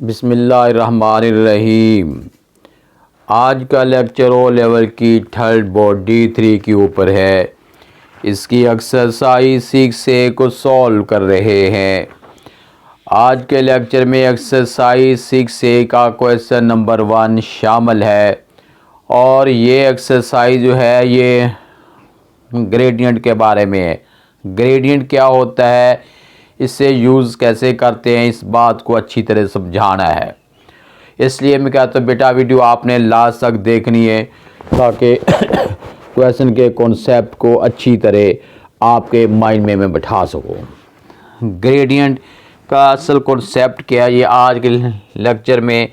बिस्मिल्लाहिर्रहमानिर्रहीम। आज का लेक्चर ओ लेवल की थर्ड बोर्ड D3 के ऊपर है। इसकी एक्सरसाइज 6A को सॉल्व कर रहे हैं। आज के लेक्चर में एक्सरसाइज 6A का क्वेश्चन नंबर 1 शामिल है और ये एक्सरसाइज जो है ये ग्रेडियंट के बारे में है। ग्रेडियंट क्या होता है, इसे यूज़ कैसे करते हैं, इस बात को अच्छी तरह समझाना है। इसलिए मैं कहता हूँ बेटा वीडियो आपने लास्ट तक देखनी है ताकि क्वेश्चन के कॉन्सेप्ट को अच्छी तरह आपके माइंड में मैं बैठा सकूँ। ग्रेडियंट का असल कॉन्सेप्ट क्या है, ये आज के लेक्चर में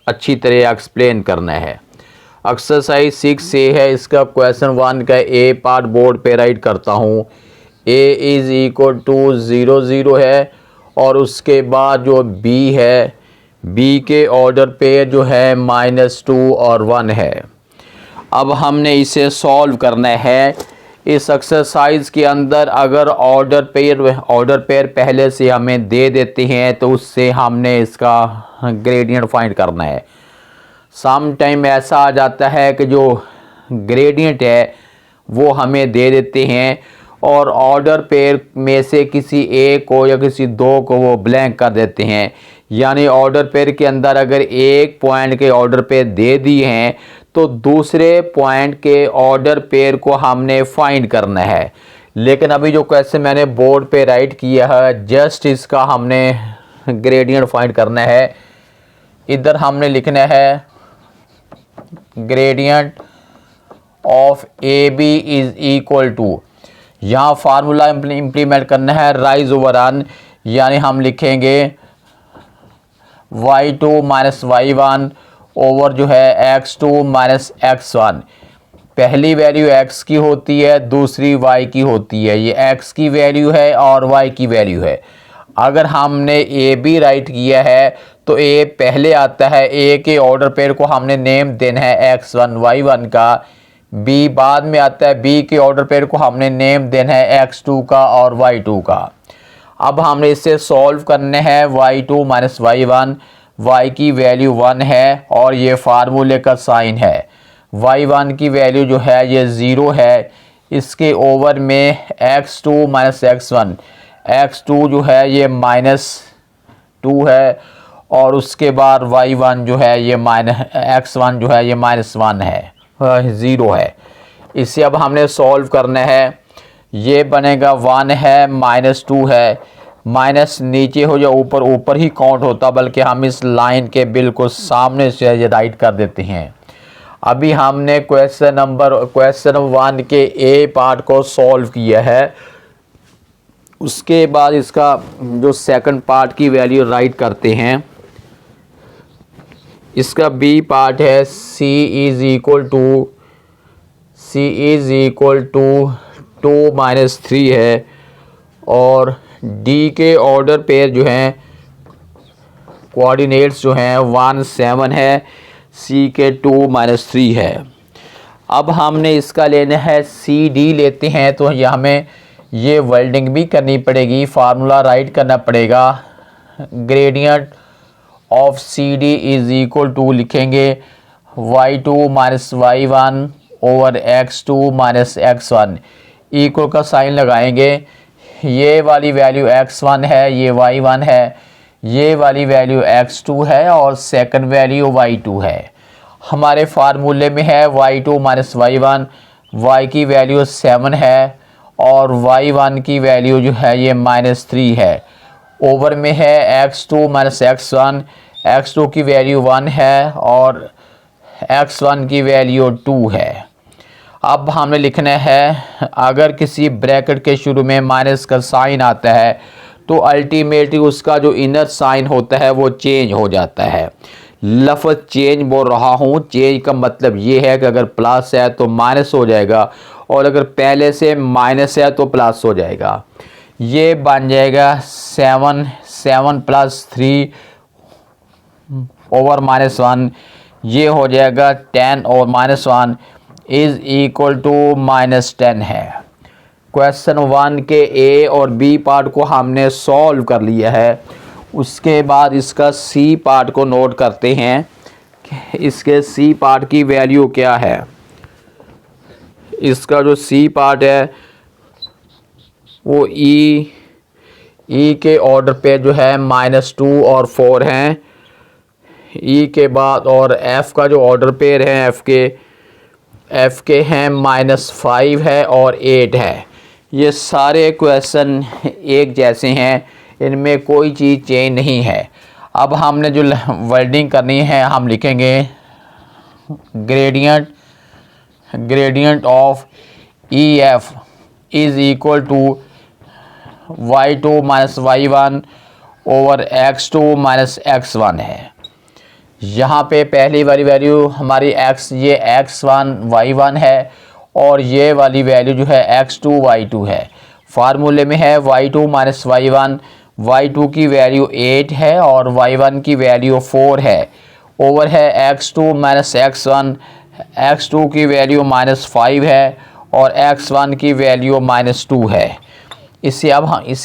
अच्छी तरह एक्सप्लेन करना है। एक्सरसाइज 6A है, इसका क्वेश्चन 1 का ए पार्ट बोर्ड पे राइट करता हूँ। A इज़ इक्वल टू 0 0 है और उसके बाद जो B है, B के ऑर्डर पे जो है -2 और 1 है। अब हमने इसे सॉल्व करना है। इस एक्सरसाइज के अंदर अगर ऑर्डर पेयर पहले से हमें दे देते हैं तो उससे हमने इसका ग्रेडियंट फाइंड करना है। सम टाइम ऐसा आ जाता है कि जो ग्रेडियंट है वो हमें दे देते हैं और ऑर्डर पेयर में से किसी एक को या किसी दो को वो ब्लैंक कर देते हैं। यानी ऑर्डर पेयर के अंदर अगर एक पॉइंट के ऑर्डर पेयर दे दिए हैं तो दूसरे पॉइंट के ऑर्डर पेयर को हमने फाइंड करना है। लेकिन अभी जो क्वेश्चन मैंने बोर्ड पे राइट किया है, जस्ट इसका हमने ग्रेडियंट फाइंड करना है। इधर हमने लिखना है gradient of AB is equal to, यहाँ फार्मूला इम्प्लीमेंट करना है राइज ओवर रन। यानी हम लिखेंगे y2 माइनस y1 ओवर जो है x2 माइनस x1। पहली वैल्यू x की होती है, दूसरी y की होती है। ये x की वैल्यू है और y की वैल्यू है। अगर हमने AB राइट किया है तो A पहले आता है, A के ऑर्डर पेयर को हमने नेम देना है x1 y1 का। B बाद में आता है, B के ऑर्डर पेयर को हमने नेम देना है x2 का और y2 का। अब हमने इसे सॉल्व करने हैं y2 माइनस y1। y की वैल्यू 1 है और ये फार्मूले का साइन है। y1 की वैल्यू जो है ये 0 है। इसके ओवर में x2 माइनस x1, x2 जो है ये -2 है और उसके बाद y1 जो है ये x1 जो है ये -1 है, 0 है। इसे अब हमने सॉल्व करना है। ये बनेगा 1 है, -2 है, माइनस नीचे हो या ऊपर, ऊपर ही काउंट होता, बल्कि हम इस लाइन के बिल्कुल सामने से ये राइट कर देते हैं। अभी हमने क्वेश्चन 1 के ए पार्ट को सॉल्व किया है। उसके बाद इसका जो सेकंड पार्ट की वैल्यू राइट करते हैं। इसका बी पार्ट है C is equal to 2 minus 3 है और D के ऑर्डर पेयर जो हैं कोऑर्डिनेट्स जो हैं 1 7 है, C के 2 माइनस 3 है। अब हमने इसका लेना है CD लेते हैं तो हमें ये वेल्डिंग भी करनी पड़ेगी, फार्मूला राइट करना पड़ेगा। Gradient of CD is equal to लिखेंगे y2 minus y1 over x2 minus x1। Equal का साइन लगाएंगे। ये वाली वैल्यू x1 है, ये y1 है, ये वाली वैल्यू x2 है और सेकंड वैल्यू y2 है। हमारे फार्मूले में है y2 माइनस y1, y की वैल्यू 7 है और y1 की वैल्यू जो है ये -3 है। ओवर में है x2 माइनस x1, x2 की वैल्यू 1 है और x1 की वैल्यू 2 है। अब हमने लिखना है, अगर किसी ब्रैकेट के शुरू में माइनस का साइन आता है तो अल्टीमेटली उसका जो इनर साइन होता है वो चेंज हो जाता है। लफ्ज़ चेंज बोल रहा हूँ, चेंज का मतलब ये है कि अगर प्लस है तो माइनस हो जाएगा और अगर पहले से माइनस है तो प्लस हो जाएगा। ये बन जाएगा 7 प्लस 3 ओवर -1। ये हो जाएगा 10 और -1 इज़ इक्वल टू -10 है। क्वेश्चन 1 के ए और बी पार्ट को हमने सॉल्व कर लिया है। उसके बाद इसका सी पार्ट को नोट करते हैं कि इसके सी पार्ट की वैल्यू क्या है। इसका जो सी पार्ट है वो ई के ऑर्डर पे जो है -2 और 4 हैं। ई के बाद और एफ़ का जो ऑर्डर पेयर है एफ़ के हैं -5 है और 8 है। ये सारे क्वेश्चन एक जैसे हैं, इनमें कोई चीज़ चेंज नहीं है। अब हमने जो वर्डिंग करनी है, हम लिखेंगे gradient of E F is equal to y2 minus y1 over x2 minus x1 है। यहाँ पे पहली वाली वैल्यू हमारी ये x1 y1 है और ये वाली वैल्यू जो है x2 y2 है। फार्मूले में है y2 माइनस y1, y2 की वैल्यू 8 है और y1 की वैल्यू 4 है, ओवर है x2 माइनस x1, x2 की वैल्यू -5 है और x1 की वैल्यू -2 है। इसे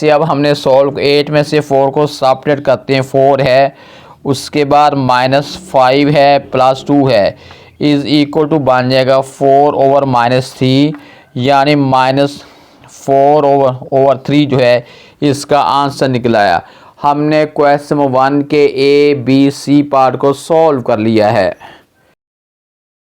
अब हमने सॉल्व 8 में से 4 को सब्ट्रैक्ट करते हैं। 4 है, उसके बाद -5 है प्लस 2 है, इज़ इक्वल टू बन जाएगा 4 ओवर -3, यानी -4 ओवर 3 जो है इसका आंसर निकलाया। हमने क्वेश्चन 1 के A B C पार्ट को सॉल्व कर लिया है।